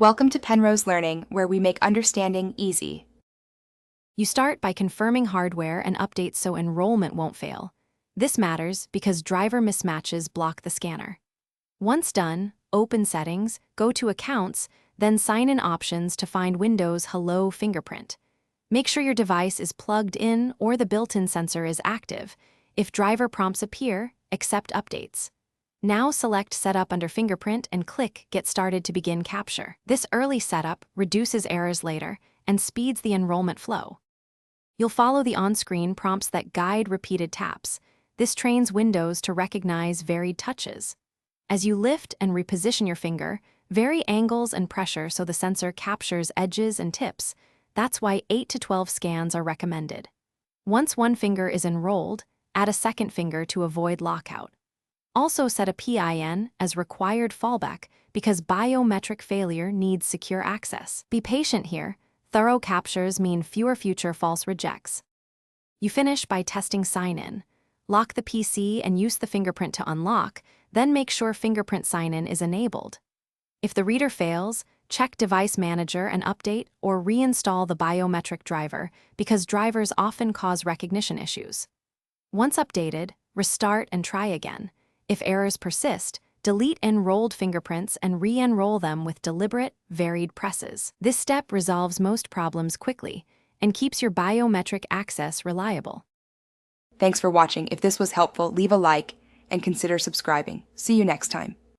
Welcome to Penrose Learning, where we make understanding easy. You start by confirming hardware and updates so enrollment won't fail. This matters because driver mismatches block the scanner. Once done, open Settings, go to Accounts, then Sign-in Options to find Windows Hello Fingerprint. Make sure your device is plugged in or the built-in sensor is active. If driver prompts appear, accept updates. Now select Setup under Fingerprint and click Get Started to begin capture. This early setup reduces errors later and speeds the enrollment flow. You'll follow the on-screen prompts that guide repeated taps. This trains Windows to recognize varied touches. As you lift and reposition your finger, vary angles and pressure so the sensor captures edges and tips. That's why 8 to 12 scans are recommended. Once one finger is enrolled, add a second finger to avoid lockout. Also set a PIN as required fallback because biometric failure needs secure access. Be patient here. Thorough captures mean fewer future false rejects. You finish by testing sign-in. Lock the PC and use the fingerprint to unlock, then make sure fingerprint sign-in is enabled. If the reader fails, check Device Manager and update or reinstall the biometric driver because drivers often cause recognition issues. Once updated, restart and try again. If errors persist, delete enrolled fingerprints and re-enroll them with deliberate, varied presses. This step resolves most problems quickly and keeps your biometric access reliable. Thanks for watching. If this was helpful, leave a like and consider subscribing. See you next time.